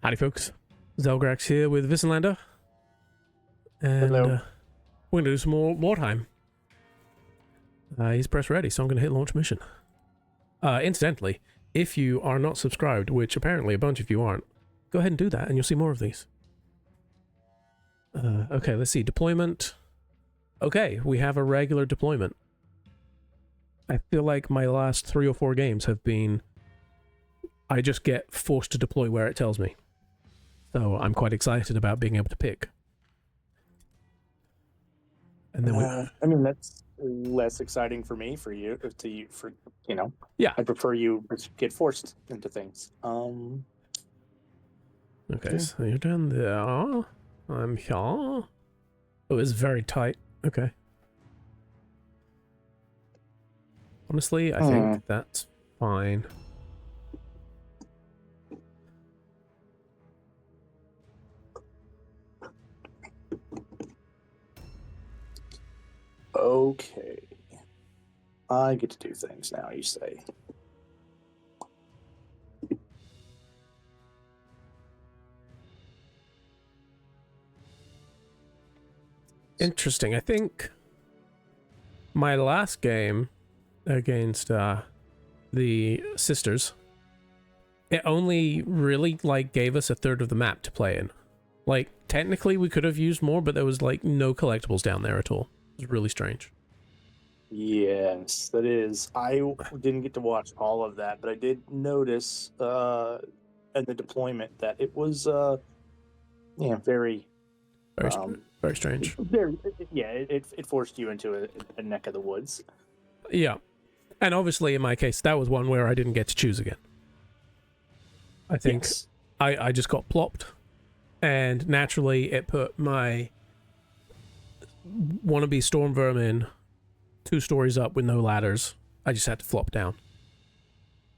Howdy, folks. Zelgrax here with Wissenlander. And Hello. we're going to do some more Mordheim. He's press ready, so I'm going to hit launch mission. Incidentally, if you are not subscribed, which apparently a bunch of you aren't, go ahead and do that and you'll see more of these. Okay, let's see. Deployment. Okay, we have a regular deployment. I feel like my last 3 or 4 games have been... I just get forced to deploy where it tells me. So I'm quite excited about being able to pick. And then I mean, that's less exciting for me, for you, Yeah. I prefer you get forced into things. Okay, Yeah. so you're down there. I'm here. Oh, it's very tight. Okay. Honestly, I think that's fine. Okay. I get to do things now, you say. Interesting. I think my last game against the sisters, it only really gave us a third of the map to play in. Like, technically we could have used more, but there was no collectibles down there at all. It was really strange. Yes, that is. I didn't get to watch all of that, but I did notice in the deployment that it was very Very strange. It forced you into a neck of the woods. Yeah. And obviously in my case that was one where I didn't get to choose again. I think Yes. I just got plopped, and naturally it put my wannabe storm vermin 2 stories up with no ladders. I just had to flop down.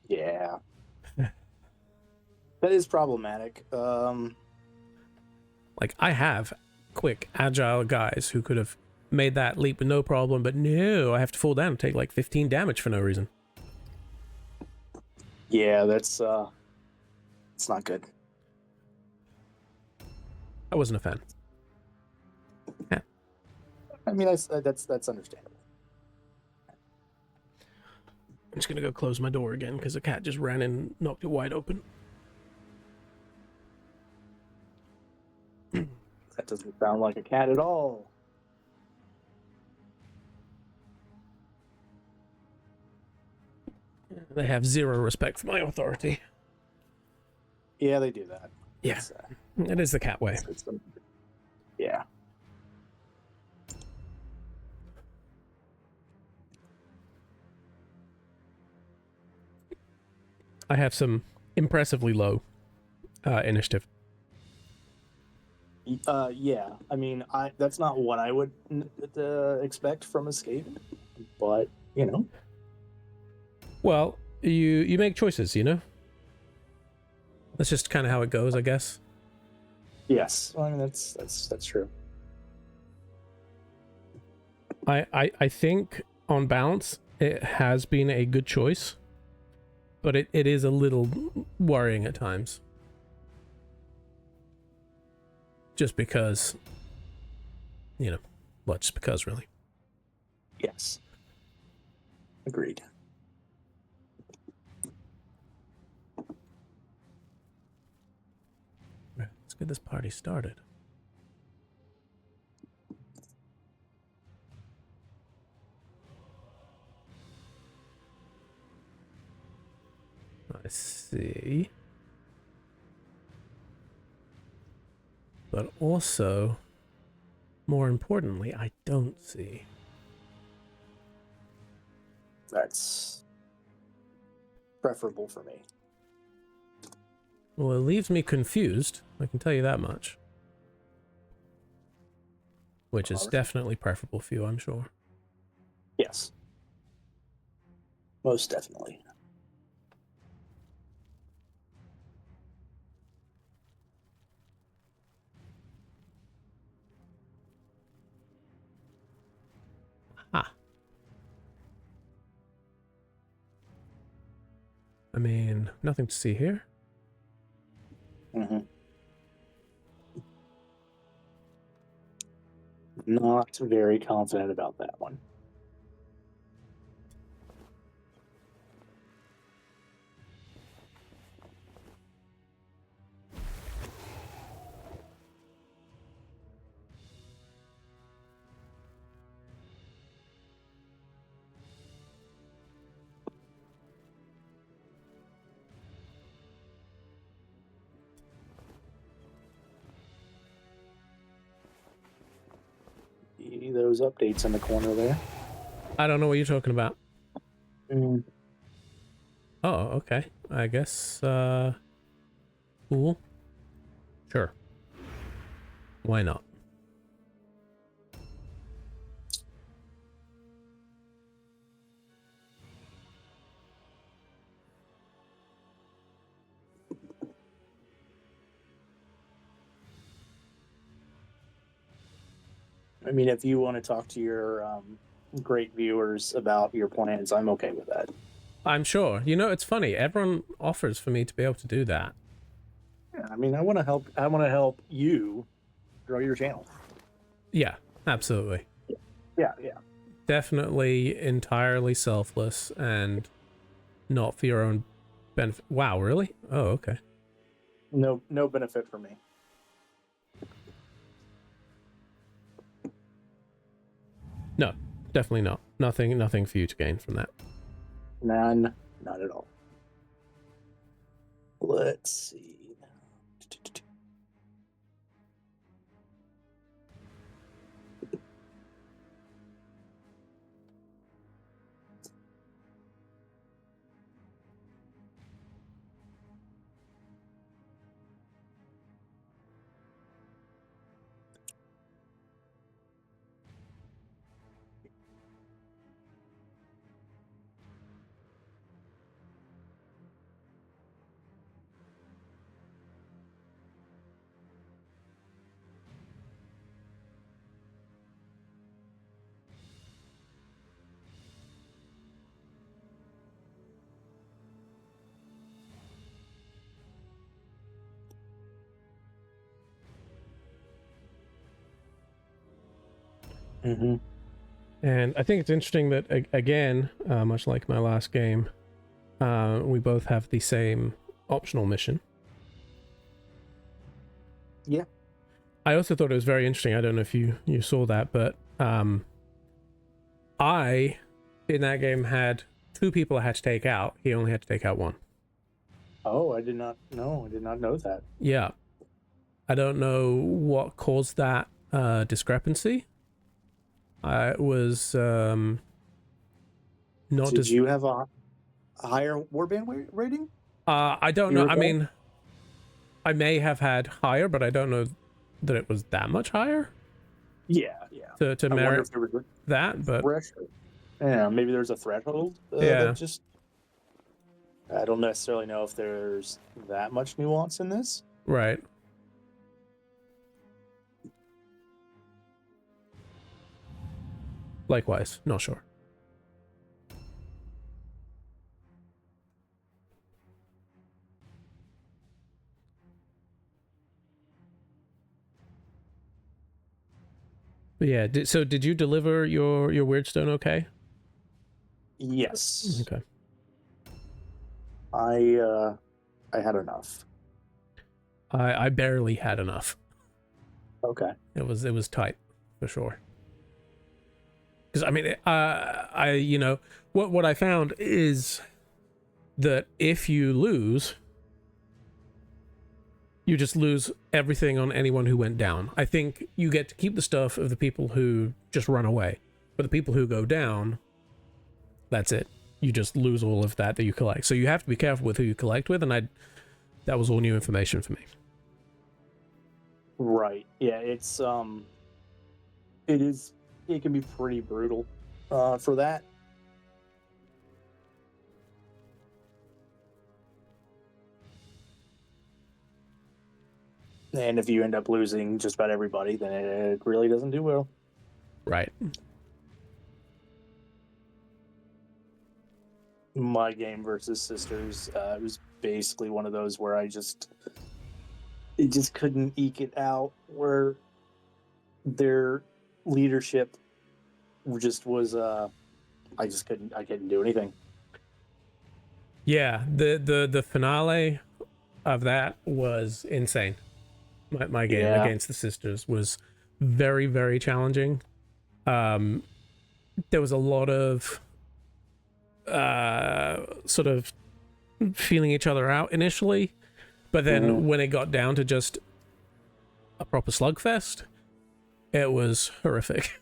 Yeah. That is problematic. Like, I have quick, agile guys who could have made that leap with no problem, but no, I have to fall down and take 15 damage for no reason. Yeah, that's it's not good. I wasn't a fan. Yeah. I mean, that's understandable. I'm just gonna go close my door again because the cat just ran in and knocked it wide open. That doesn't sound like a cat at all. They have 0 respect for my authority. Yeah, they do that. Yeah. It is the cat way. Yeah. I have some impressively low initiative. Yeah. I mean, that's not what I would expect from a Skaven, but Well, you make choices, you know? That's just kind of how it goes, I guess. Yes. Well, I mean, that's true. I think on balance it has been a good choice, but it is a little worrying at times. Just because, just because, really. Yes. Agreed. Let's get this party started. I see. But also, more importantly, I don't see. That's preferable for me. Well, it leaves me confused, I can tell you that much. Which is definitely preferable for you, I'm sure. Yes. Most definitely. I mean, nothing to see here. Mm-hmm. Not very confident about that one. See those updates in the corner there. I don't know what you're talking about. Mm. Oh, okay. I guess, cool. Sure. Why not? I mean, if you want to talk to your great viewers about your plans, I'm okay with that. I'm sure. You know, it's funny. Everyone offers for me to be able to do that. Yeah, I mean, I want to help. I want to help you grow your channel. Yeah, absolutely. Yeah. Definitely entirely selfless and not for your own benefit. Wow, really? Oh, okay. No benefit for me. No, definitely not. Nothing for you to gain from that. None, not at all. Let's see. Mm-hmm. And I think it's interesting that, again, much like my last game, we both have the same optional mission. Yeah. I also thought it was very interesting. I don't know if you saw that, but I, in that game, had 2 people I had to take out. He only had to take out 1. Oh, I did not know. I did not know that. Yeah. I don't know what caused that discrepancy. I was not. Did you have a higher warband rating? I don't know. I mean, I may have had higher, but I don't know that it was that much higher. Yeah. To merit that, but yeah, maybe there's a threshold. That just. I don't necessarily know if there's that much nuance in this. Right. Likewise, not sure. But yeah, so did you deliver your Wyrdstone okay? Yes. Okay. I had enough. I barely had enough. Okay. It was tight, for sure. Because I mean, I you know what I found is that if you lose, you just lose everything on anyone who went down. I think you get to keep the stuff of the people who just run away, but the people who go down, that's it. You just lose all of that you collect. So you have to be careful with who you collect with, and that was all new information for me. Right. Yeah, it can be pretty brutal for that. And if you end up losing just about everybody, then it really doesn't do well. Right. My game versus Sisters was basically one of those where I just it just couldn't eke it out where their leadership just was I couldn't do anything. Yeah, the finale of that was insane. My game against the sisters was very, very challenging. There was a lot of sort of feeling each other out initially, but then when it got down to just a proper slugfest, it was horrific.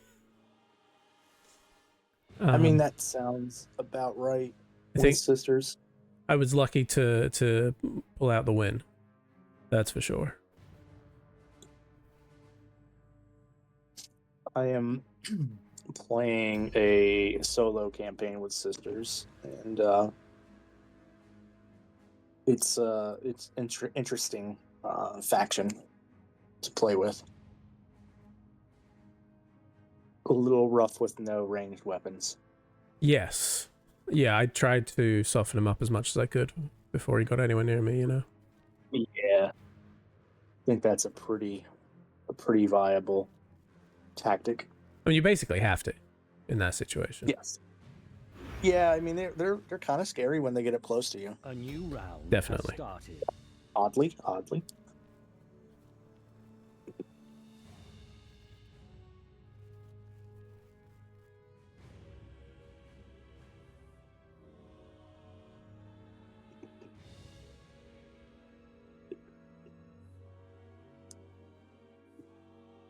I mean, that sounds about right. I think sisters. I was lucky to pull out the win. That's for sure. I am playing a solo campaign with sisters, and it's interesting faction to play with. A little rough with no ranged weapons. Yes. Yeah, I tried to soften him up as much as I could before he got anywhere near me, you know? Yeah. I think that's a pretty viable tactic. I mean, you basically have to in that situation. Yes. Yeah, I mean they're kind of scary when they get up close to you. A new round Definitely. has started. Oddly.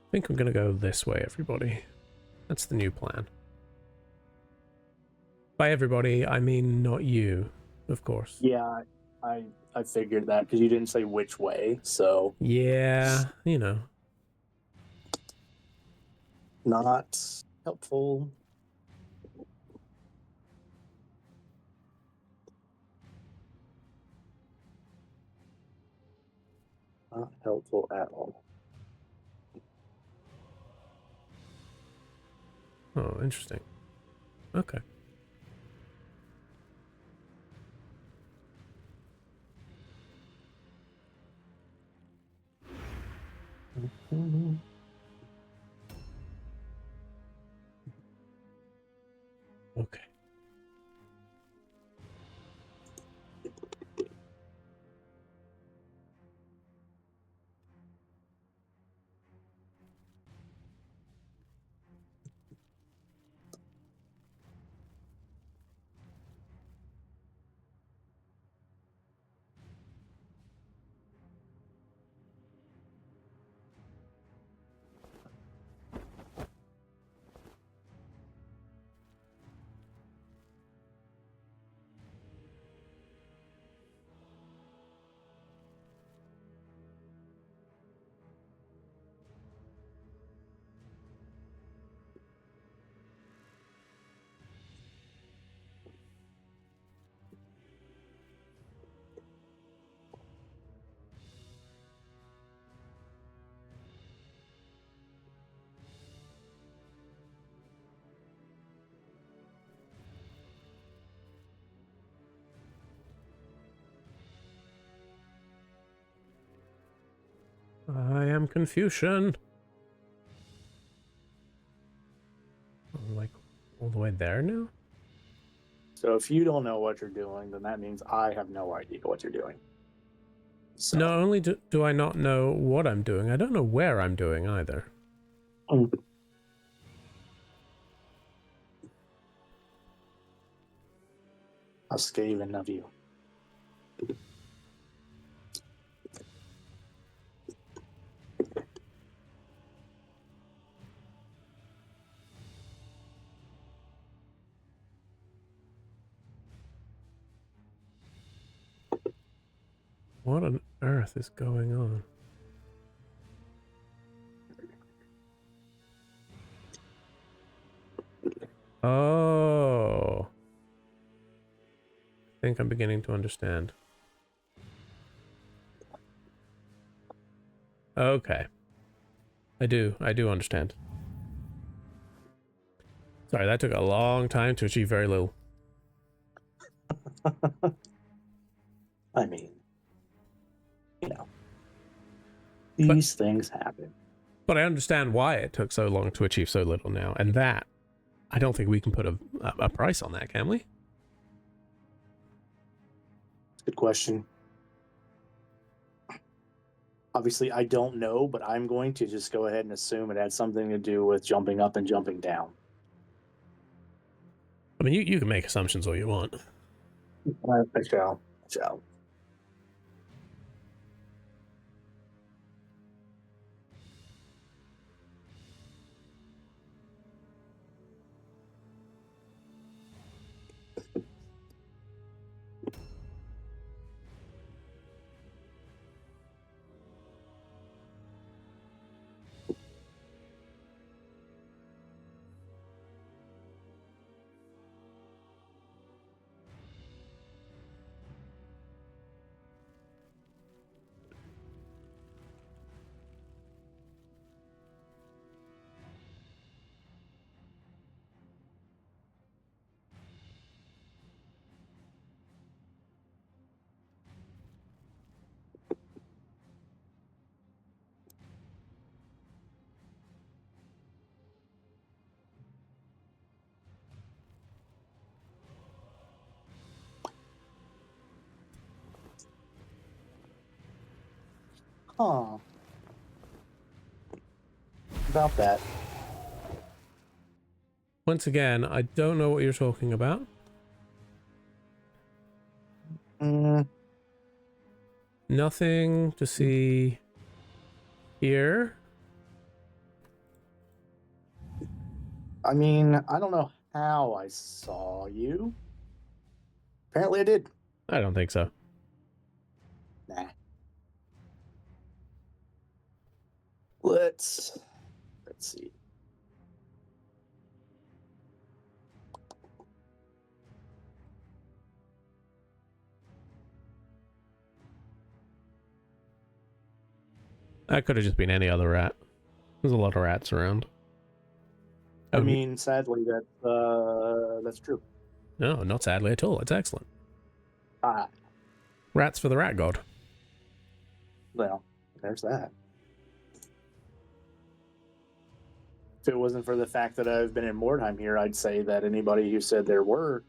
I think I'm gonna go this way, everybody. That's the new plan. By everybody, I mean not you, of course. Yeah, I figured that because you didn't say which way, so Yeah, you know. not helpful. Not helpful at all. Oh, interesting. Okay. Okay. I am Confucian. I'm like all the way there now? So if you don't know what you're doing, then that means I have no idea what you're doing. So. Not only do I not know what I'm doing, I don't know where I'm doing either. Mm. How Skaven of you. What on earth is going on? Oh. I think I'm beginning to understand. Okay. I do understand. Sorry, that took a long time to achieve very little. I mean, you know. These things happen. But I understand why it took so long to achieve so little now, and that I don't think we can put a price on that, can we? Good question. Obviously, I don't know, but I'm going to just go ahead and assume it had something to do with jumping up and jumping down. I mean, you can make assumptions all you want. I shall. Huh. About that. Once again, I don't know what you're talking about. Nothing to see here. I mean, I don't know how I saw you. Apparently I did. I don't think so. Nah. Let's see. That could have just been any other rat. There's a lot of rats around. I mean, sadly, that's true. No, not sadly at all. It's excellent. Ah, Rats for the rat god. well, there's that. If it wasn't for the fact that I've been in Mordheim here, I'd say that anybody who said there were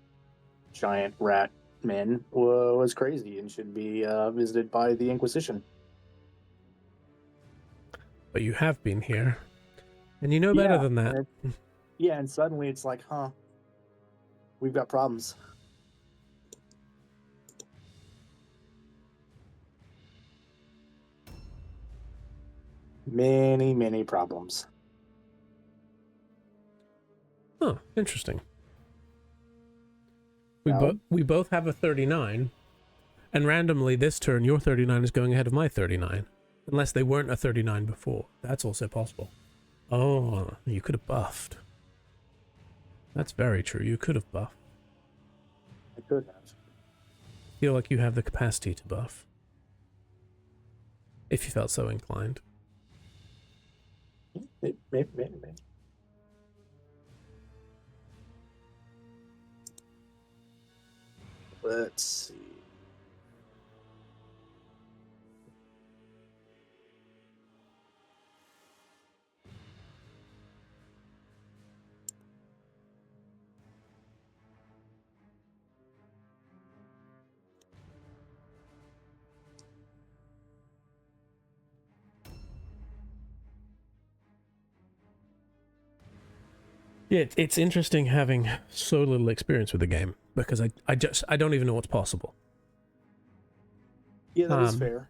giant rat men was crazy and should be visited by the Inquisition. But you have been here. And you know better than that. Yeah, and suddenly it's like, huh, we've got problems. Many, many problems. Oh, interesting. No. We both have a 39, and randomly this turn your 39 is going ahead of my 39. Unless they weren't a 39 before. That's also possible. Oh, you could have buffed. That's very true. You could have buffed. I could have. Feel like you have the capacity to buff. If you felt so inclined. Maybe. Let's see. Yeah, it's interesting having so little experience with the game because I don't even know what's possible. Yeah, that is fair.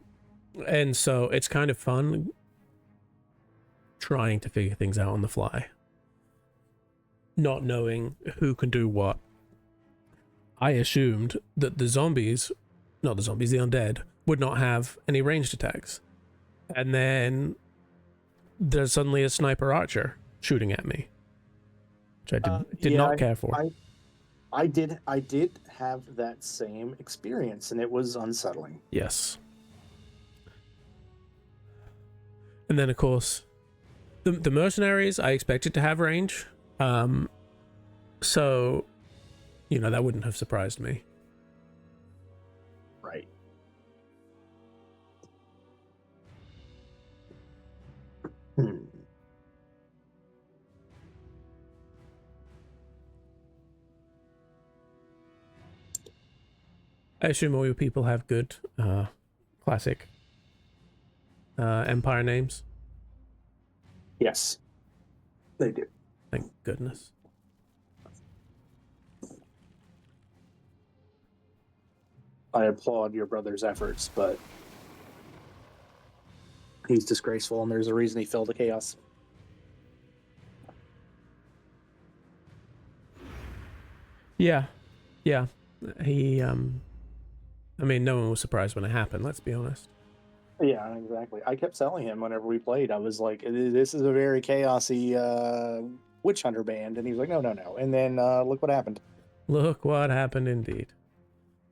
And so it's kind of fun trying to figure things out on the fly. Not knowing who can do what. I assumed that the undead, would not have any ranged attacks. And then there's suddenly a sniper archer shooting at me. Which I did not care for. I did have that same experience, and it was unsettling. Yes. And then, of course, the mercenaries, I expected to have range. So, you know, that wouldn't have surprised me. Right. Hmm. I assume all your people have good, classic, empire names. Yes, they do. Thank goodness. I applaud your brother's efforts, but he's disgraceful, and there's a reason he fell to chaos. Yeah, yeah. He, I mean, no one was surprised when it happened. Let's be honest. Yeah, exactly. I kept telling him whenever we played, I was like, "This is a very chaosy witch hunter band," and he was like, "No, no, no." And then look what happened. Look what happened, indeed.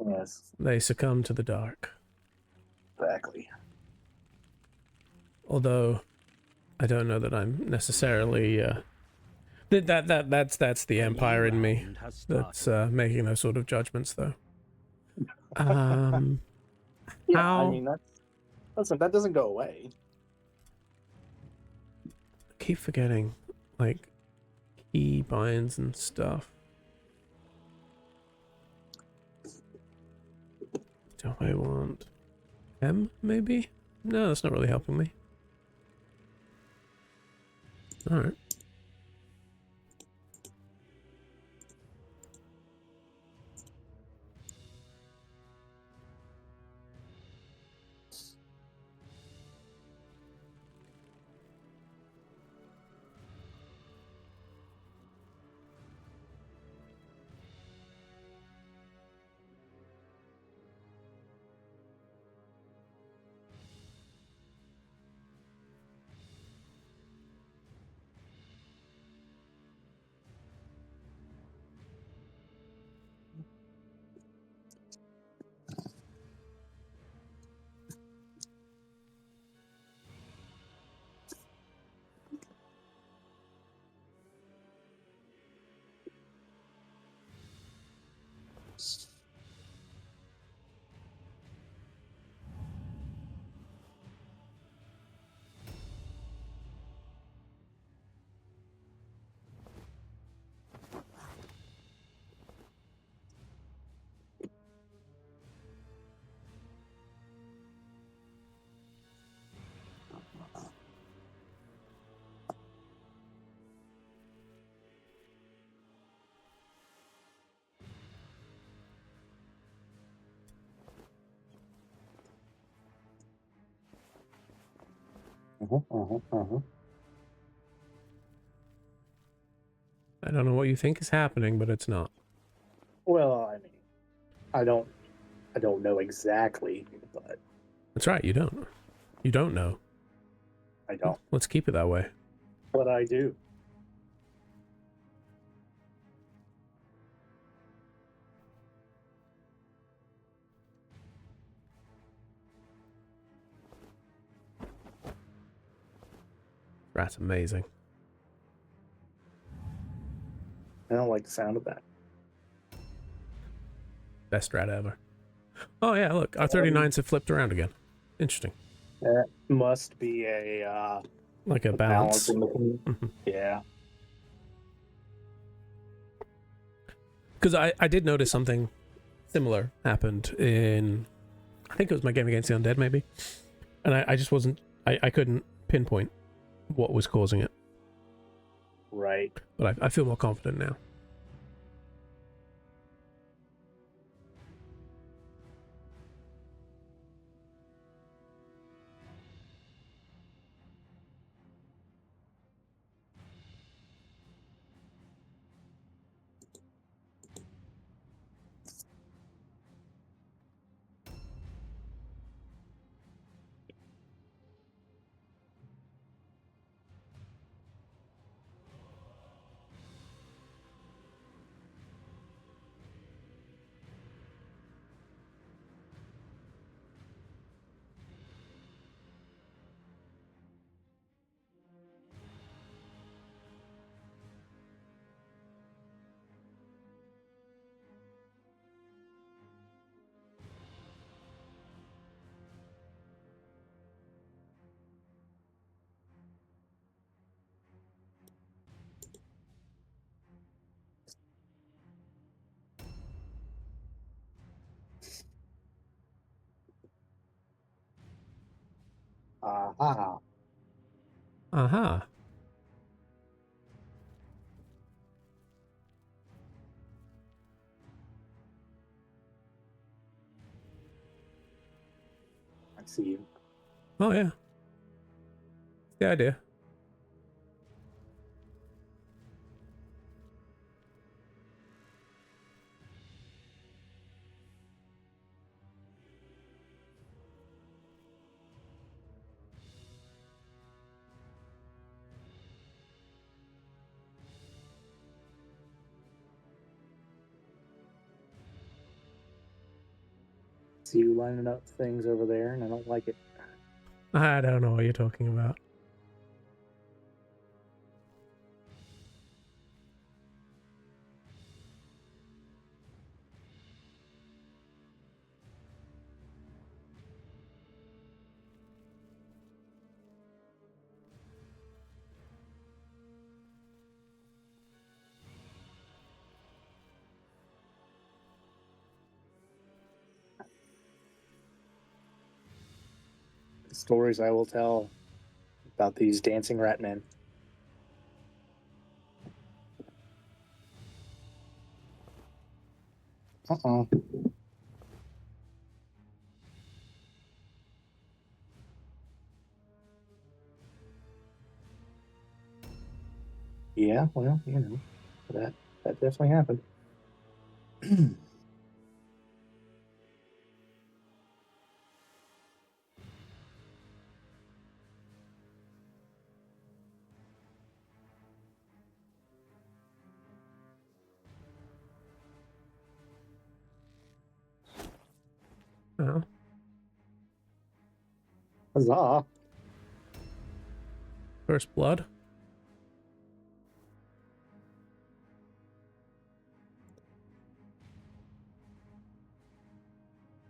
Yes, They succumbed to the dark. exactly. Although, I don't know that I'm necessarily that's the empire in me that's making those sort of judgments, though. Yeah, how I mean that doesn't go away. I keep forgetting, like, key binds and stuff. Do I want M? Maybe? No, that's not really helping me. All right. I don't know what you think is happening, but it's not. Well, I mean, I don't, I don't know exactly, but That's right. You don't. You don't know. I don't. Let's keep it that way. But I do. That's amazing. I don't like the sound of that. Best strat ever. Oh yeah, look, our 39s have flipped around again. Interesting. That must be a Like a balance. Yeah. Because I did notice something similar happened in, I think it was my game against the undead, maybe. And I just wasn't, I couldn't pinpoint what was causing it. Right. But I feel more confident now. Aha. Aha. I see you. Oh, yeah. The idea. See you lining up things over there, and I don't like it. I don't know what you're talking about. Stories I will tell about these dancing rat men. Uh-oh. Yeah, well, you know, that definitely happened. Oh. Huzzah. First blood.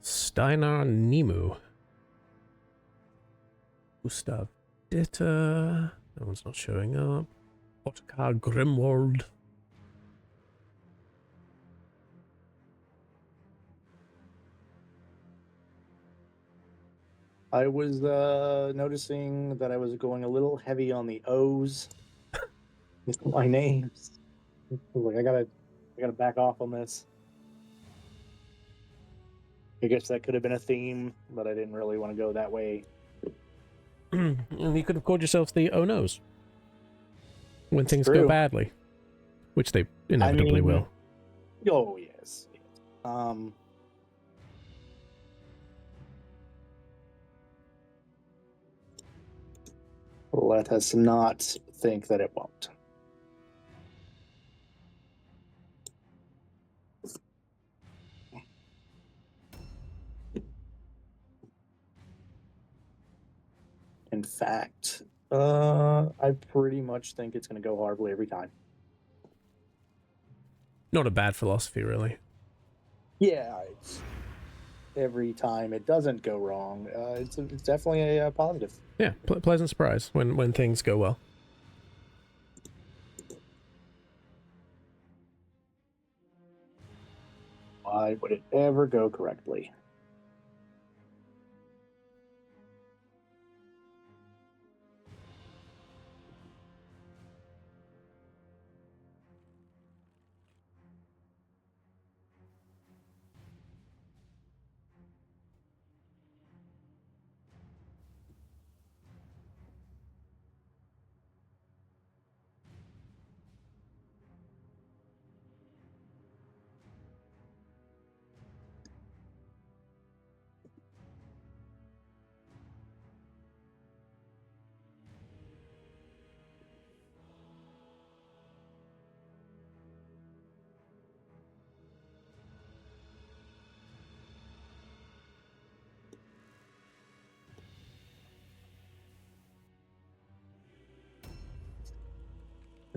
Steinar Nemu. Gustav Ditter. No one's not showing up. Ottokar Grimwald. I was noticing that I was going a little heavy on the O's with my names. Like I gotta back off on this. I guess that could have been a theme, but I didn't really want to go that way. And you could have called yourselves the Oh No's. When It's things true. go badly. Which they inevitably will. Oh, yes. Let us not think that it won't. In fact, I pretty much think it's going to go horribly every time. Not a bad philosophy, really. Yeah, it's every time it doesn't go wrong. It's definitely a positive. Yeah, pleasant surprise when things go well. Why would it ever go correctly?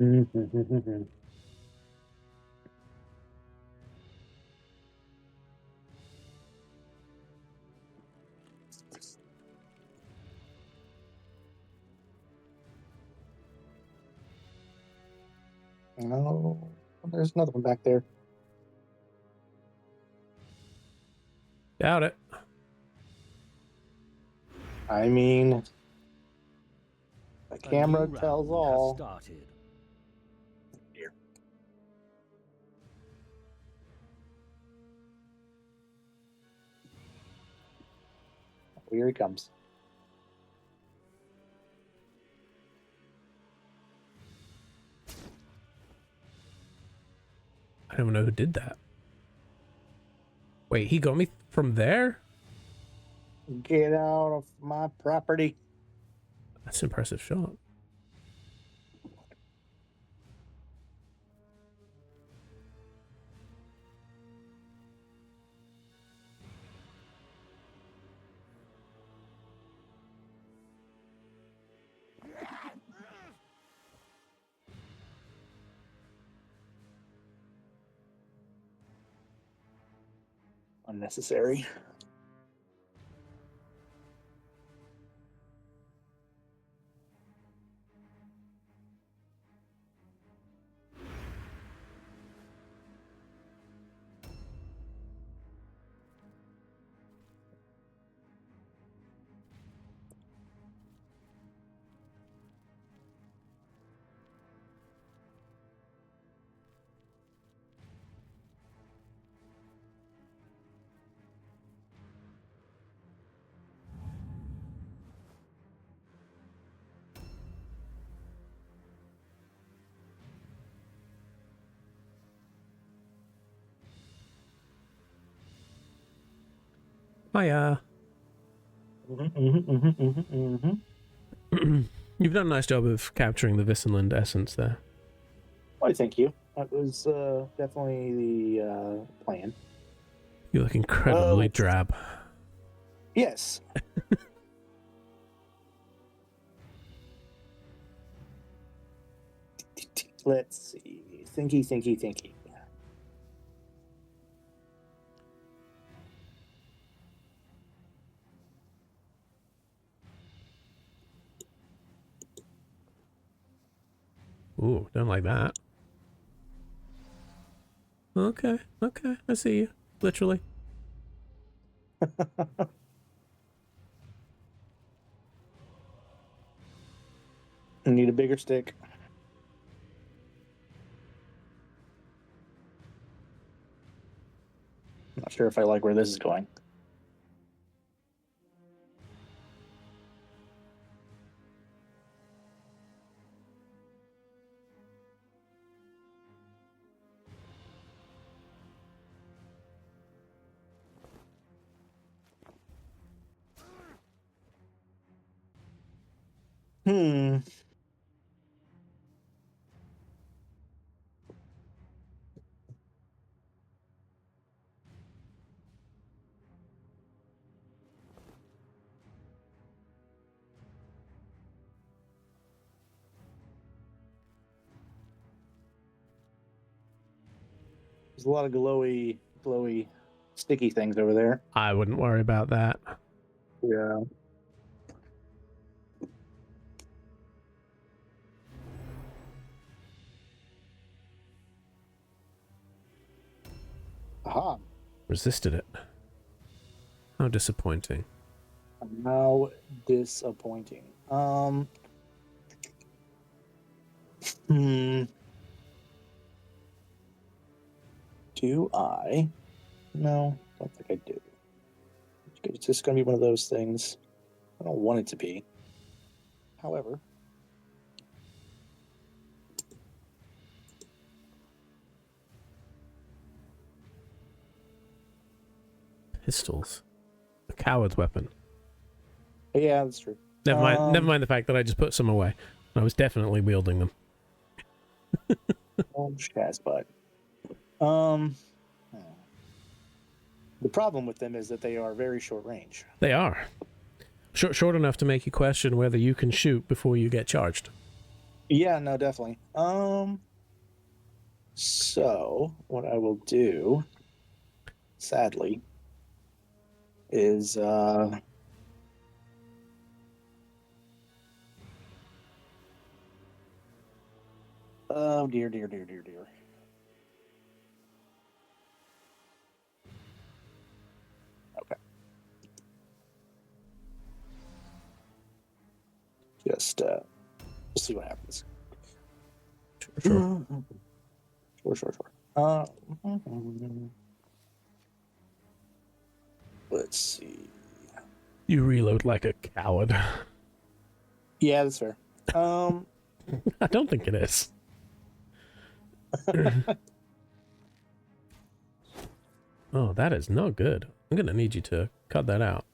No, there's another one back there. Doubt it. I mean, The camera A new tells round all. has started. Here. Here he comes. I don't know who did that. Wait, he got me from there? Get out of my property. That's an impressive shot. Unnecessary. Hiya. You've done a nice job of capturing the Wissenlander essence there. Why, thank you. That was definitely the plan. You look incredibly let's- drab. Yes. Let's see. Thinky. Ooh, don't like that. Okay, I see you. Literally. I need a bigger stick. Not sure if I like where this is going. Hmm. There's a lot of glowy, sticky things over there. I wouldn't worry about that. Yeah. Aha. Resisted it. How disappointing. How disappointing. Hmm. Do I? No, don't think I do. It's just going to be one of those things. I don't want it to be. However, Pistols. A coward's weapon. yeah, that's true. Never mind the fact that I just put some away. I was definitely wielding them. Oh, Shaz butt. The problem with them is that they are very short range. They are. Short enough to make you question whether you can shoot before you get charged. Yeah, no, definitely. So what I will do, sadly, is oh dear. Okay. Just We'll see what happens. Sure. Sure. Let's see. You reload like a coward. Yeah, that's fair. I don't think it is. Oh, that is not good. I'm gonna need you to cut that out.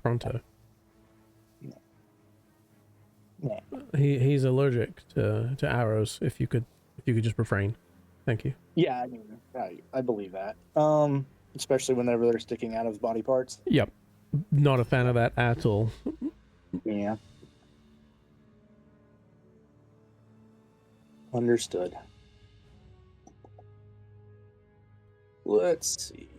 Pronto. Yeah. He's allergic to arrows. If you could just refrain. Thank you. Yeah, I mean, I believe that. Especially whenever they're sticking out of body parts. Yep. Not a fan of that at all. Yeah. Understood. Let's see.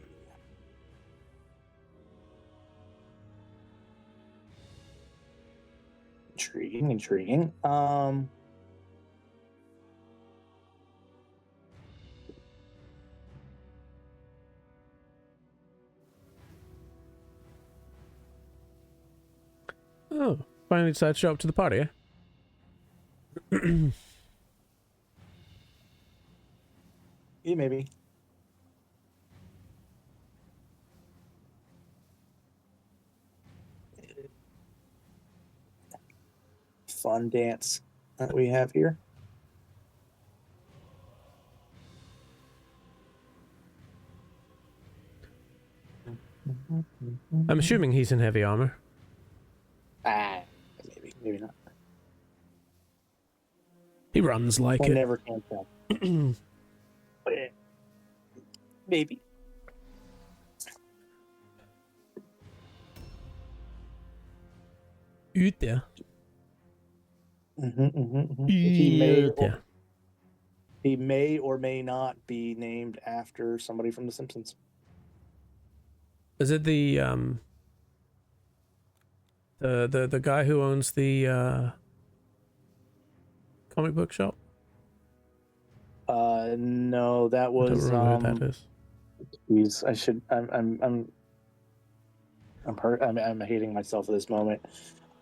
Intriguing. Oh, finally decided to show up to the party, eh? Yeah, maybe. Fun dance that we have here. I'm assuming he's in heavy armor. Maybe not. He runs like I it. never can tell. Maybe. Ut there. He may or may not be named after somebody from The Simpsons. Is it the guy who owns the comic book shop? No, that was. I don't remember who that is. Please, I should. I'm hurt. I'm hating myself at this moment.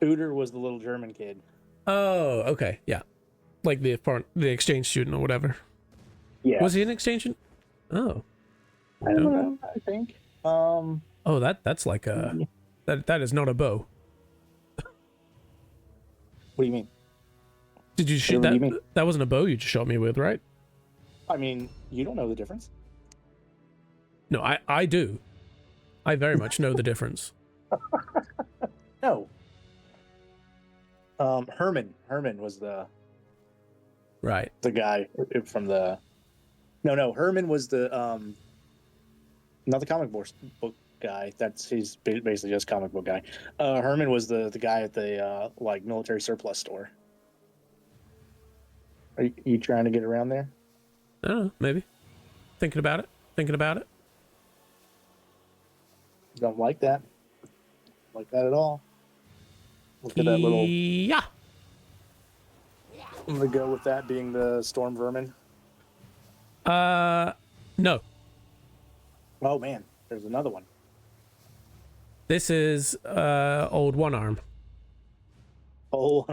Uter was the little German kid. Oh, okay, yeah, like the exchange student or whatever. Yeah. Was he an exchange student? Oh, I don't know. I think. Oh, that's like a that is not a bow. What do you mean? Did you shoot that? That wasn't a bow you just shot me with, right? I mean, you don't know the difference. No, I do. I very much know the difference. No. Herman was the guy from the. No. Herman was the not the comic book guy. He's basically just comic book guy. Herman was the guy at the like military surplus store. Are you trying to get around there? I don't know, maybe. Thinking about it. Don't like that. Like that at all. Look at that little. Yeah. I'm gonna go with that being the storm vermin. No. Oh man, there's another one. This is old One Arm. Oh.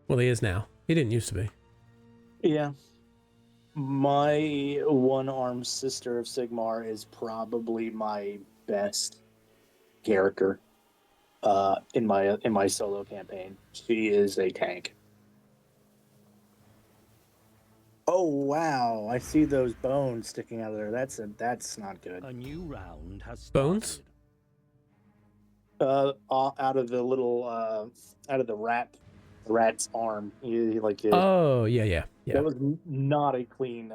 Well, he is now. He didn't used to be. Yeah. My one-armed sister of Sigmar is probably my best character in my solo campaign. She is a tank. Oh wow, I see those bones sticking out of there. That's not good. A new round has started. Bones? Out of the little out of the rat's arm. Oh, yeah. That was not a clean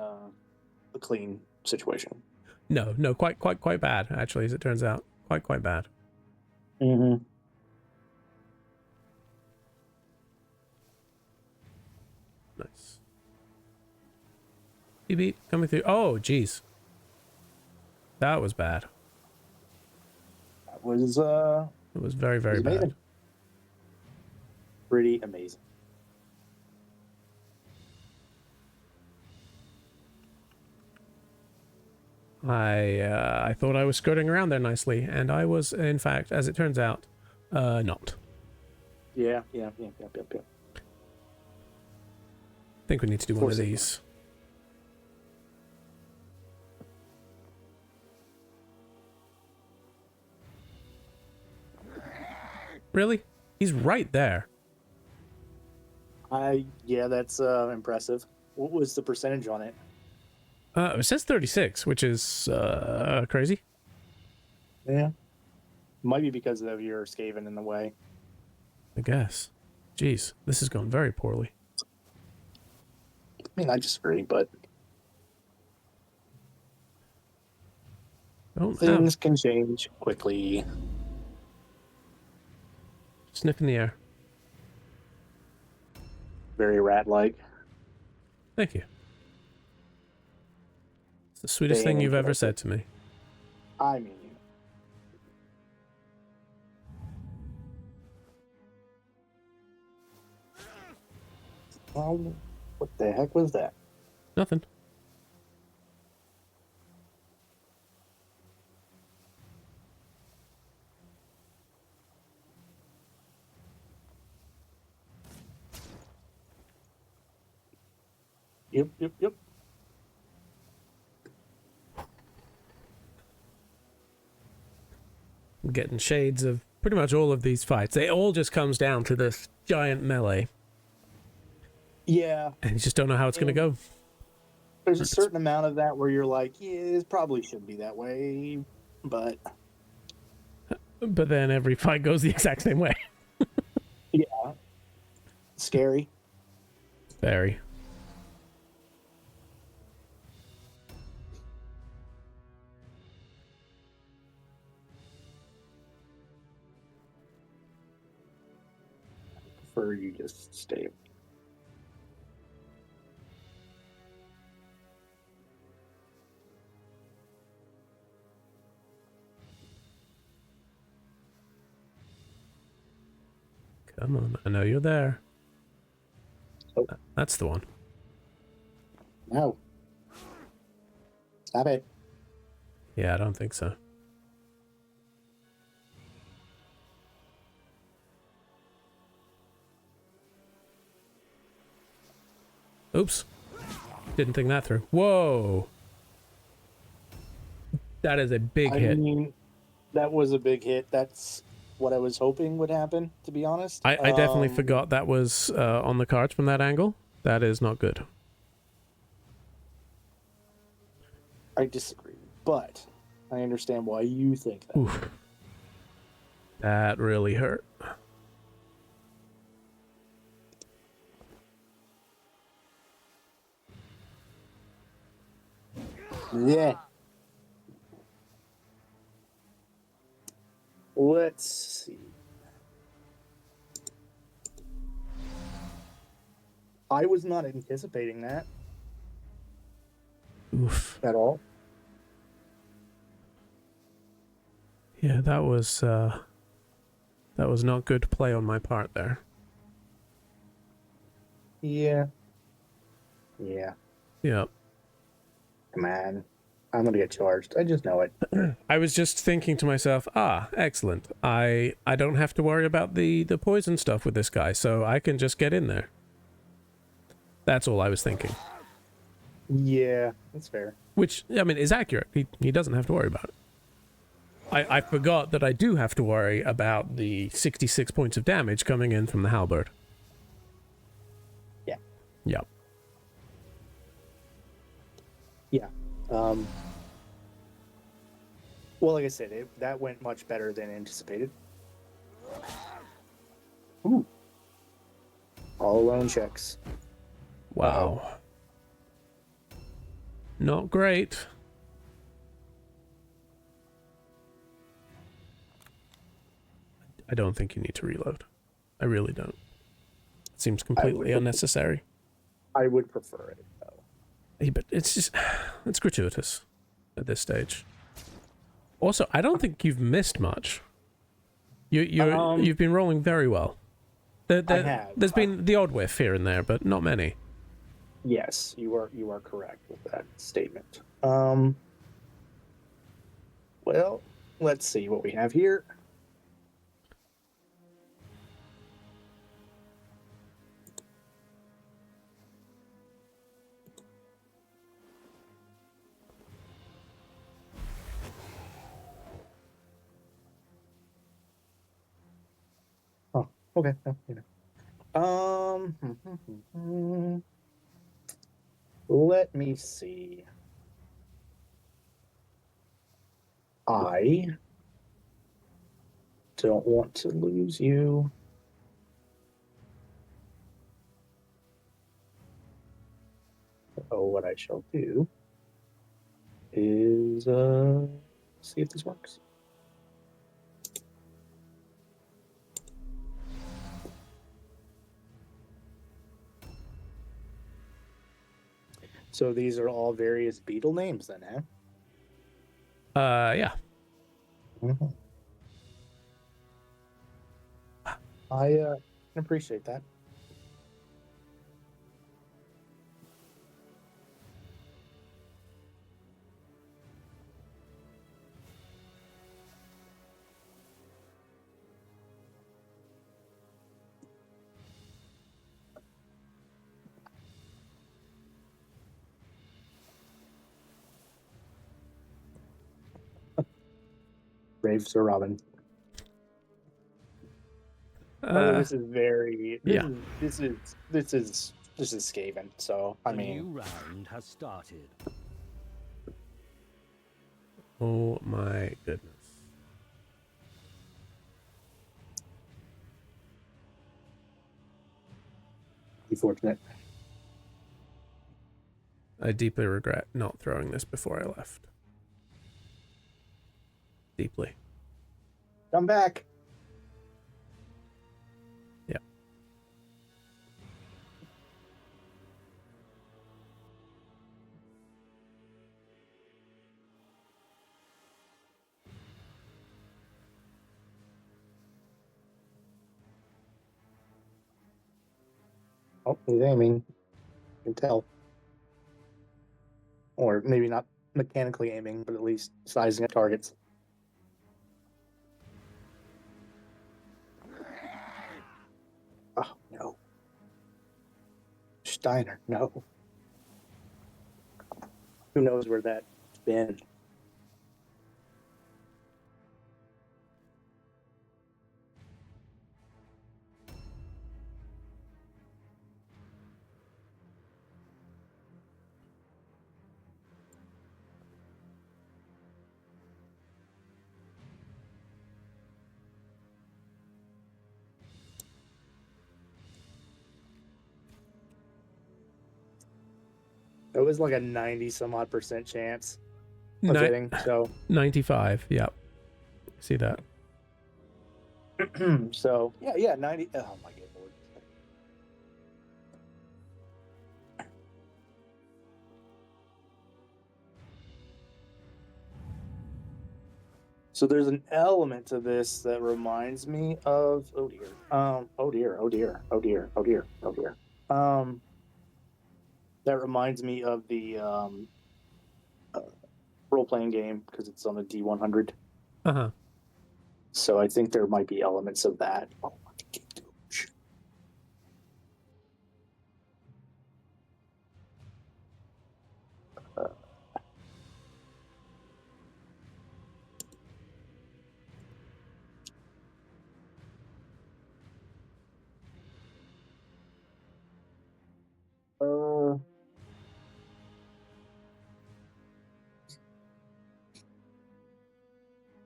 situation. No, quite bad, actually, as it turns out. Quite bad. Mm-hmm. Nice. Beep, coming through. Oh, jeez. That was bad. That was It was very, very bad. Pretty amazing. I thought I was skirting around there nicely, and I was, in fact, as it turns out, not. Yeah. think we need to do one of these. Really? He's right there. Yeah, that's impressive. What was the percentage on it? It says 36, which is crazy. Yeah. Might be because of your Skaven in the way. I guess. Jeez, this is going very poorly. I mean, I disagree, but things can change quickly. Sniff in the air. Very rat-like. Thank you. It's the sweetest thing you've ever said to me. I mean, what the heck was that? Nothing. Yep. I'm getting shades of pretty much all of these fights. It all just comes down to this giant melee. Yeah. And you just don't know how it's going to go. There's a certain amount of that where you're like, yeah, it probably should be that way, but... But then every fight goes the exact same way. Yeah. Scary. Very. I prefer you just stay. Come on, I know you're there. Oh. That's the one. No. Stop it. Yeah, I don't think so. Oops. Didn't think that through. Whoa. That is a big hit. I mean, that was a big hit. That's what I was hoping would happen, to be honest. I definitely forgot that was on the cards from that angle. That is not good. I disagree, but I understand why you think that. Oof. That really hurt. Yeah. Let's see. I was not anticipating that Oof. at all. Yeah, that was not good play on my part there. Yeah. Yeah. Yeah. Come on. I'm gonna get charged. I just know it. I was just thinking to myself, excellent. I don't have to worry about the poison stuff with this guy, so I can just get in there. That's all I was thinking. Yeah, that's fair. Which, I mean, is accurate. He doesn't have to worry about it. I forgot that I do have to worry about the 66 points of damage coming in from the halberd. Yeah. Yeah. Yeah. Well, like I said, that went much better than anticipated. Ooh. All alone checks. Wow. Uh-oh. Not great. I don't think you need to reload. I really don't. It seems completely unnecessary. I would prefer it, though. Yeah, but it's just... It's gratuitous at this stage. Also, I don't think you've missed much. You've been rolling very well. I have. There's been the odd whiff here and there, but not many. Yes, you are correct with that statement. Well, let's see what we have here. Okay. Let me see. I don't want to lose you. Oh, what I shall do is see if this works. So these are all various beetle names then, eh? Yeah. Mm-hmm. I can appreciate that. Brave Sir Robin. This is very. Yeah. This is Skaven. So I A mean, new round has started. Oh my goodness. be fortunate. I deeply regret not throwing this before I left. Deeply. Come back. Yeah. Oh, he's aiming. You can tell. Or maybe not mechanically aiming, but at least sizing at targets. Oh, no. Steiner, no. Who knows where that's been? It was like a 90 some odd % chance of hitting. So 95. Yeah. See that? so yeah, 90. Oh my good lord. So there's an element to this that reminds me of oh dear. That reminds me of the role-playing game because it's on the D100. Uh-huh. So I think there might be elements of that. Oh my gosh.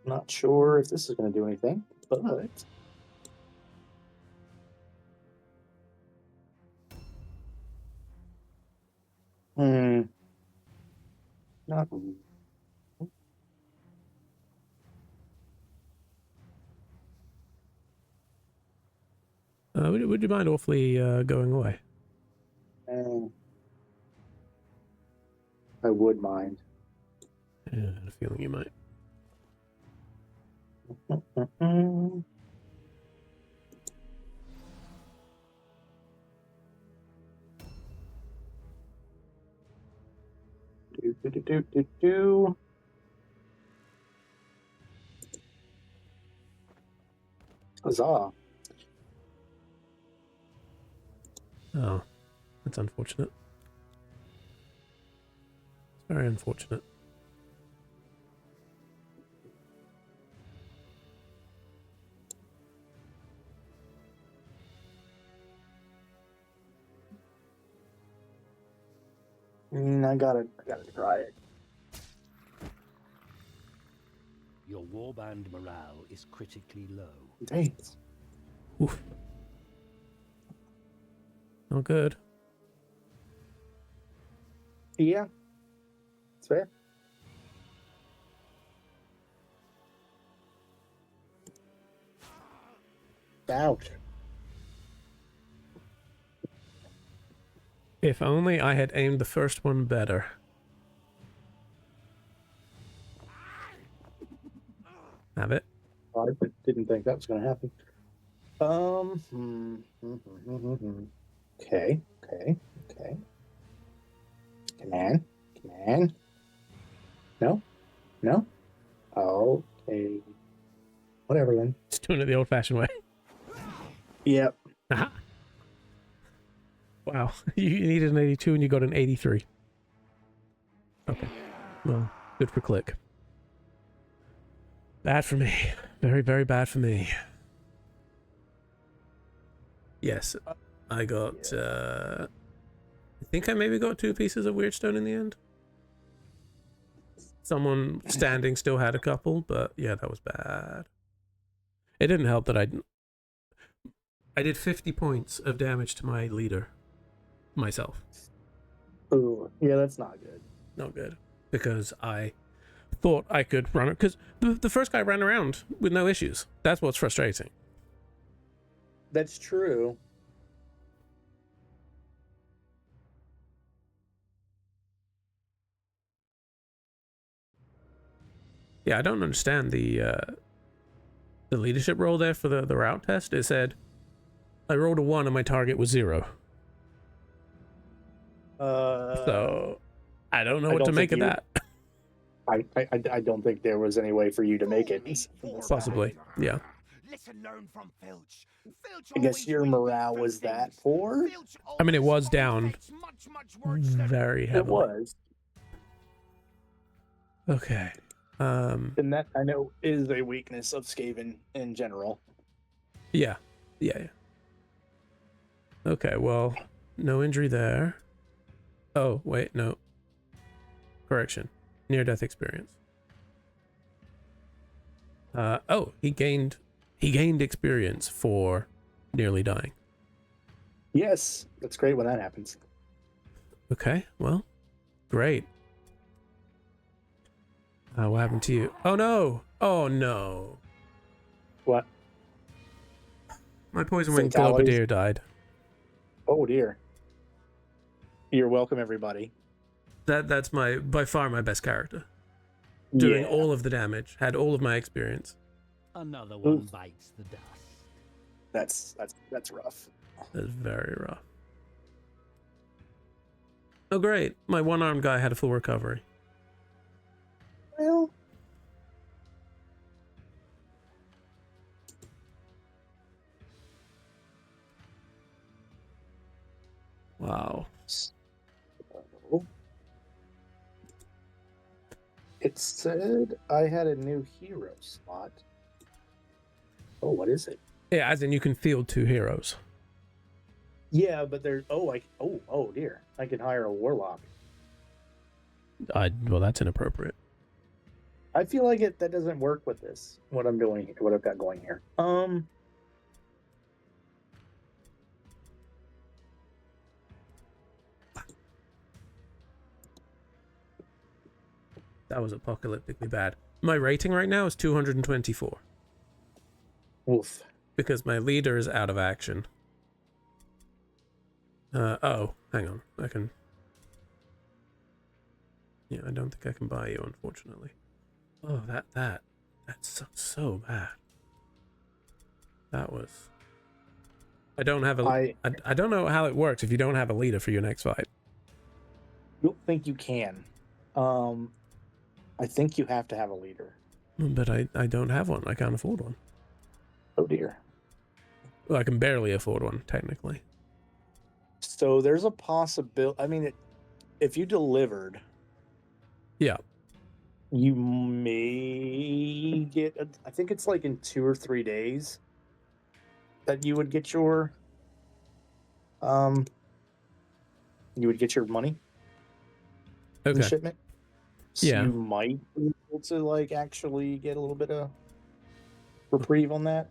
Not sure if this is going to do anything, but not. Would you mind awfully going away? I would mind. Yeah, I had a feeling you might. Do. Huzzah. Oh, that's unfortunate. It's very unfortunate. I gotta try it. Your warband morale is critically low. Dang. Oof. Not good. Yeah. It's fair. Ouch. If only I had aimed the first one better. Have it? I didn't think that was going to happen. Okay. Come on. No. Okay. Whatever, then. Just doing it the old-fashioned way. Yep. Aha. Wow, you needed an 82 and you got an 83. Okay, well, good for click. Bad for me. Very, very bad for me. Yes, I got, I think I maybe got 2 pieces of Wyrdstone in the end. Someone standing still had a couple, but yeah, that was bad. It didn't help that I did 50 points of damage to my leader. Myself. Ooh, yeah, that's not good. Not good. Because I thought I could run it. Because the first guy ran around with no issues. That's what's frustrating. That's true. Yeah, I don't understand the leadership role there for the route test. It said I rolled a 1 and my target was 0. So I don't know what to make of that. I don't think there was any way for you to make it. Possibly, yeah. I guess your morale was that poor? I mean, it was down very heavily. It was. Okay. And that, I know, is a weakness of Skaven in general. Yeah. Okay, well, no injury there. Oh, wait, no. Correction. Near-death experience. Oh, he gained experience for nearly dying. Yes, that's great when that happens. Okay, well, great. What happened to you? Oh no! Oh no! What? My poison wing Fatalities? globadier died. Oh dear. You're welcome, everybody. That's by far my best character. Doing Yeah. all of the damage, had all of my experience. Another one bites the dust. That's rough. That's very rough. Oh great, my one-armed guy had a full recovery. Well, Wow. so, it said I had a new hero slot. Oh, what is it? Yeah, as in you can field 2 heroes. Yeah, but there's oh dear. I can hire a warlock. Well, that's inappropriate. I feel like that doesn't work with this. What I'm doing, what I've got going here. That was apocalyptically bad. My rating right now is 224. Oof. Because my leader is out of action. Oh, hang on. I can... Yeah, I don't think I can buy you, unfortunately. Oh, that's so bad. That was... I don't have a... I don't know how it works if you don't have a leader for your next fight. I don't think you can. I think you have to have a leader. But I don't have one. I can't afford one. Oh dear. Well, I can barely afford one, technically. So there's a possibility. I mean, if you delivered, Yeah. you may get. I think it's like in 2 or 3 days that you would get your. You would get your money. in Okay. shipment. So Yeah. you might be able to like actually get a little bit of reprieve on that.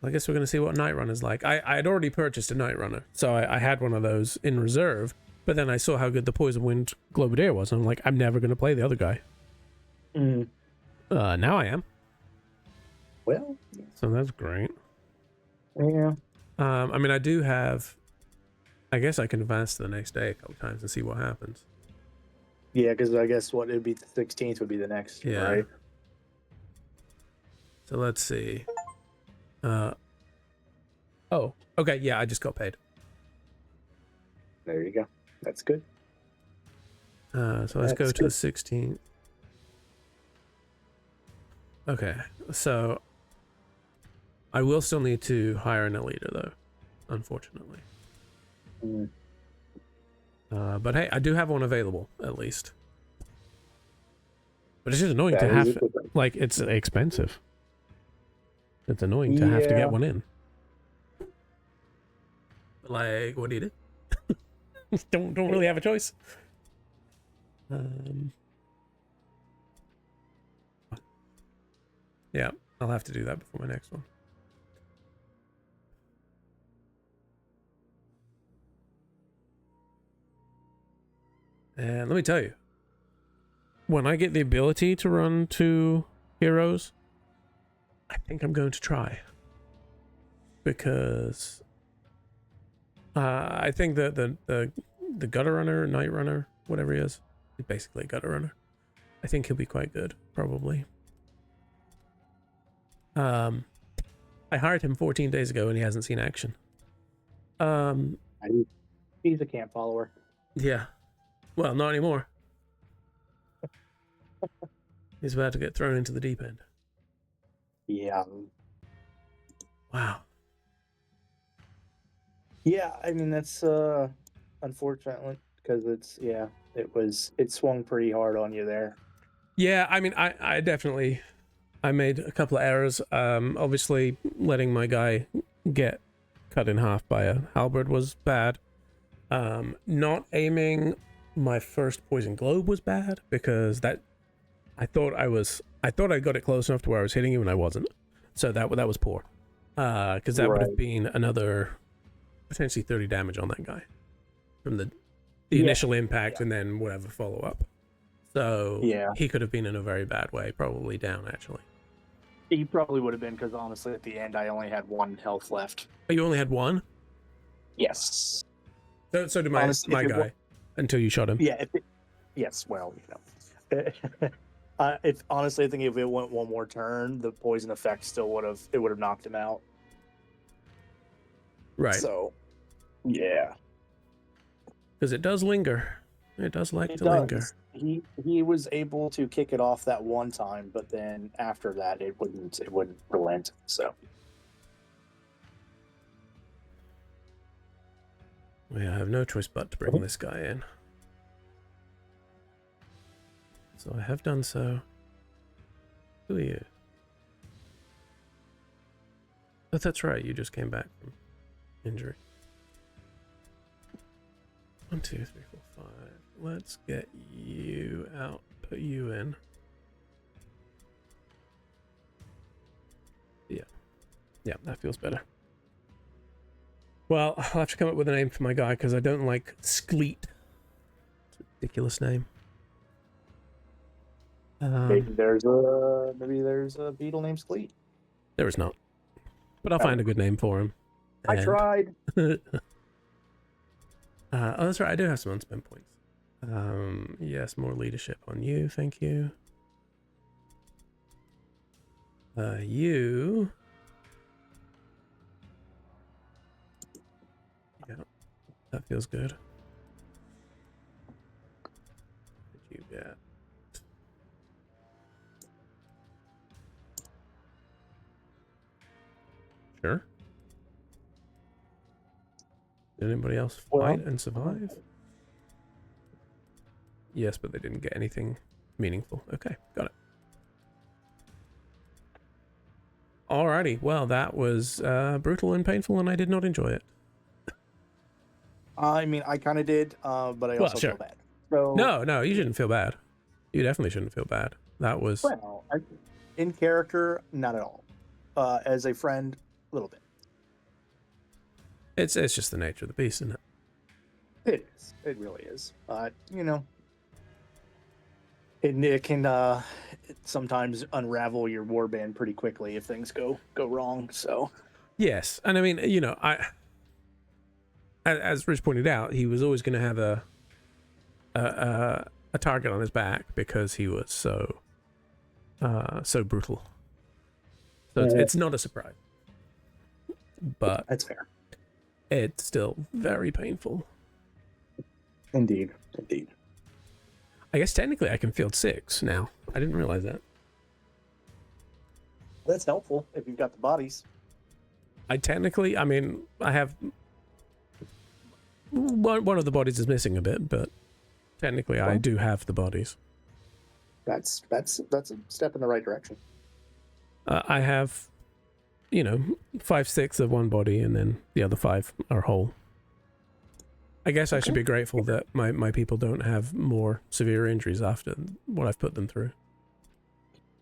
I guess we're going to see what Night Runner's like. I had already purchased a Night Runner, so I had one of those in reserve, but then I saw how good the Poison Wind Globadier was, and I'm like, I'm never going to play the other guy. Mm. Now I am. Well, So that's great. yeah. I mean, I do have... I guess I can advance to the next day a couple times and see what happens. Yeah, because I guess what it'd be the 16th would be the next, Yeah. right? So let's see. Oh, okay, yeah, I just got paid. There you go. That's good. So let's go to the 16th. Okay, so I will still need to hire an leader though, unfortunately. Mm. But hey, I do have one available at least. But it's just annoying That to is have, a good thing. like, it's expensive. It's annoying to have to Yeah. get one in. Like, what do you do? don't really have a choice. Yeah, I'll have to do that before my next one. And let me tell you, when I get the ability to run 2 heroes, I think I'm going to try. Because I think that the gutter runner, night runner, whatever he is, he's basically a gutter runner. I think he'll be quite good, probably. I hired him 14 days ago and he hasn't seen action. He's a camp follower. Yeah. Well, not anymore. He's about to get thrown into the deep end. Yeah. Wow. Yeah, I mean that's unfortunate because it swung pretty hard on you there. Yeah, I mean I definitely I made a couple of errors. Obviously letting my guy get cut in half by a halberd was bad. Not aiming my first poison globe was bad because that I thought I got it close enough to where I was hitting him and I wasn't. So that was poor. Because that would have been another potentially 30 damage on that guy from the initial impact and then whatever follow up. So he could have been in a very bad way, probably down actually. He probably would have been because honestly at the end I only had 1 health left. Oh, you only had 1? Yes. So did my guy until you shot him. Yeah. Yes. Well, you know, if honestly, I think if it went 1 more turn, the poison effect still would have knocked him out. Right. So, yeah. Because it does linger. It does like to linger. He was able to kick it off that one time, but then after that, it wouldn't relent. So. Yeah, I have no choice but to bring this guy in. So I have done so. Who are you? Oh, that's right. You just came back from injury. 1, 2, 3, 4, 5. Let's get you out. Put you in. Yeah. Yeah, that feels better. Well, I'll have to come up with a name for my guy because I don't like Skleet. It's a ridiculous name. Maybe there's a beetle named Skleet. There is not. But I'll find a good name for him. I tried. Oh, that's right. I do have some unspent points. Yes, more leadership on you. Thank you. You. Yeah, that feels good. What did you get? Sure. Did anybody else fight and survive? Yes, but they didn't get anything meaningful. Okay, got it. Alrighty, well, that was brutal and painful, and I did not enjoy it. I mean, I kind of did, but I Well, also sure. feel bad. So No, you shouldn't feel bad. You definitely shouldn't feel bad. That was well, in character, not at all. As a friend, a little bit. it's just the nature of the beast, isn't it? It is. It really is. You know, it can sometimes unravel your warband pretty quickly if things go wrong. So Yes, and I mean, you know, as Rich pointed out, he was always going to have a target on his back because he was so brutal. So it's not a surprise, but that's fair. it's still very painful. Indeed. I guess technically I can field 6 now. I didn't realize that. That's helpful if you've got the bodies. I have one of the bodies is missing a bit, but technically I do have the bodies. That's a step in the right direction. I have, 5/6 of one body, and then the other 5 are whole. I guess I should be grateful that my people don't have more severe injuries after what I've put them through.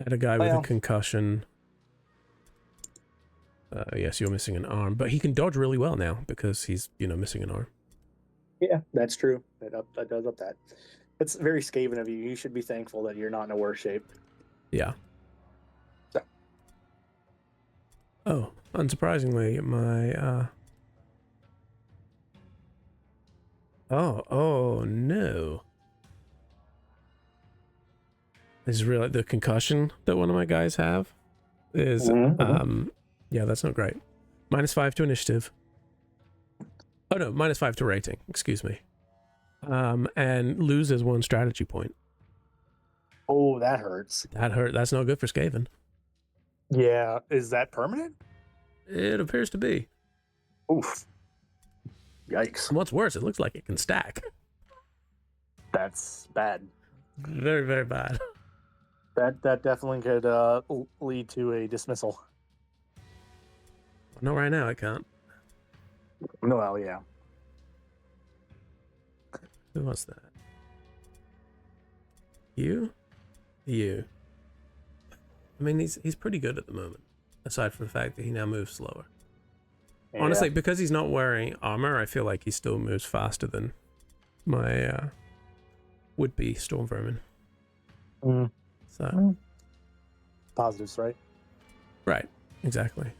I had a guy with a concussion. Yes, you're missing an arm, but he can dodge really well now because he's, missing an arm. Yeah, that's true. That does up that. It's very Skaven of you. You should be thankful that you're not in a worse shape. Yeah. So. Oh, unsurprisingly, my Oh no. This is really the concussion that one of my guys have is yeah, that's not great. -5 to initiative. Oh no, -5 to rating, excuse me. And loses 1 strategy point. Oh, that hurts. That hurt. That's not good for Skaven. Yeah, is that permanent? It appears to be. Oof. Yikes. And what's worse, it looks like it can stack. That's bad. Very, very bad. That definitely could lead to a dismissal. No, right now it can't. Well, yeah. Who was that? You? I mean, he's pretty good at the moment, aside from the fact that he now moves slower. Yeah. Honestly, because he's not wearing armor, I feel like he still moves faster than my would-be storm vermin. So positives, right? Right, exactly.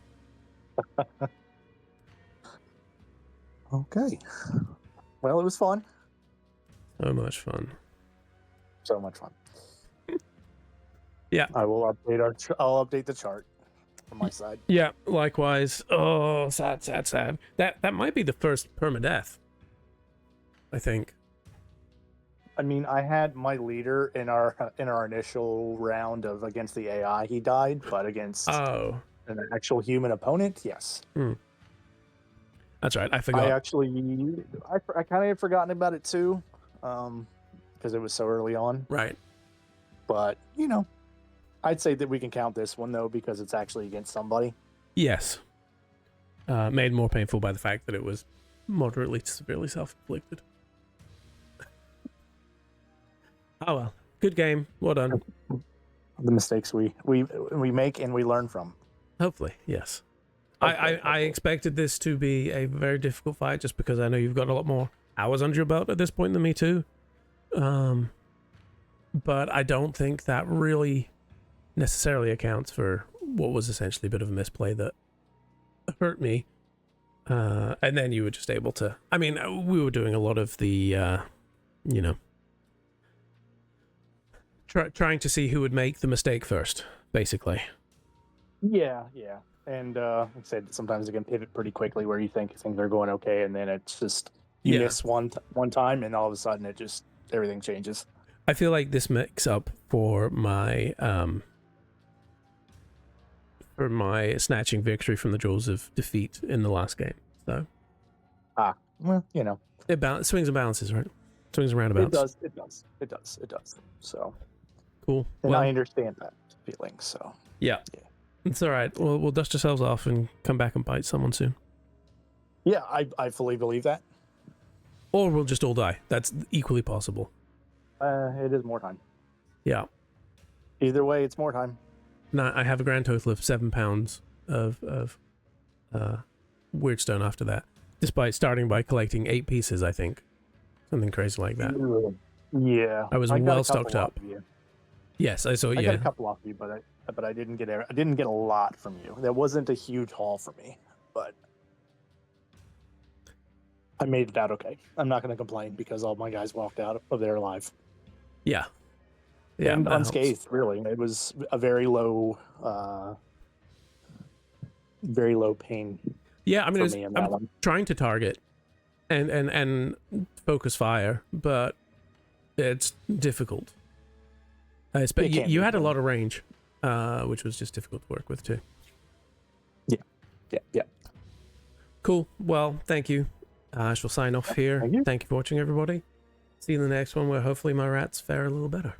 Okay. Well, it was fun. So much fun. So much fun. Yeah. I will update I'll update the chart on my side. Yeah, likewise. Oh, sad. That might be the first permadeath, I think. I mean, I had my leader in our initial round of against the AI, he died, but against an actual human opponent, yes. That's right. I forgot. I kind of had forgotten about it too, because it was so early on. Right. But I'd say that we can count this one though because it's actually against somebody. Yes. Made more painful by the fact that it was moderately to severely self-inflicted. Oh well, good game. Well done. The mistakes we make and we learn from. Hopefully, yes. I expected this to be a very difficult fight just because I know you've got a lot more hours under your belt at this point than me too. But I don't think that really necessarily accounts for what was essentially a bit of a misplay that hurt me. And then you were just able to... I mean, we were doing a lot of the, trying to see who would make the mistake first, basically. Yeah. And like I said, sometimes it can pivot pretty quickly where you think things are going okay, and then it's just you miss one time, and all of a sudden it just everything changes. I feel like this makes up for my snatching victory from the jaws of defeat in the last game. So, well, it swings and balances, right? Swings and roundabouts. It does. So cool. And well, I understand that feeling. So yeah. It's all right. We'll dust ourselves off and come back and bite someone soon. Yeah, I fully believe that. Or we'll just all die. That's equally possible. It is more time. Yeah. Either way, it's more time. Now, I have a grand total of 7 pounds of Wyrdstone after that, despite starting by collecting 8 pieces, I think. Something crazy like that. Yeah. I was got a well couple stocked up. off of you. Yes, I saw. I Yeah. got a couple off of you, but I didn't get a lot from you. That wasn't a huge haul for me, but I made it out okay. I'm not going to complain because all my guys walked out of there alive. Yeah. Yeah. And that helps. unscathed, really. It was a very low pain. Yeah, I mean, for me in I'm that one. trying to target and focus fire, but it's difficult. It can You be, had a yeah. lot of range, which was just difficult to work with too. Yeah. Cool. Well, thank you. I shall sign off here. Thank you. Thank you for watching, everybody. See you in the next one, where hopefully my rats fare a little better.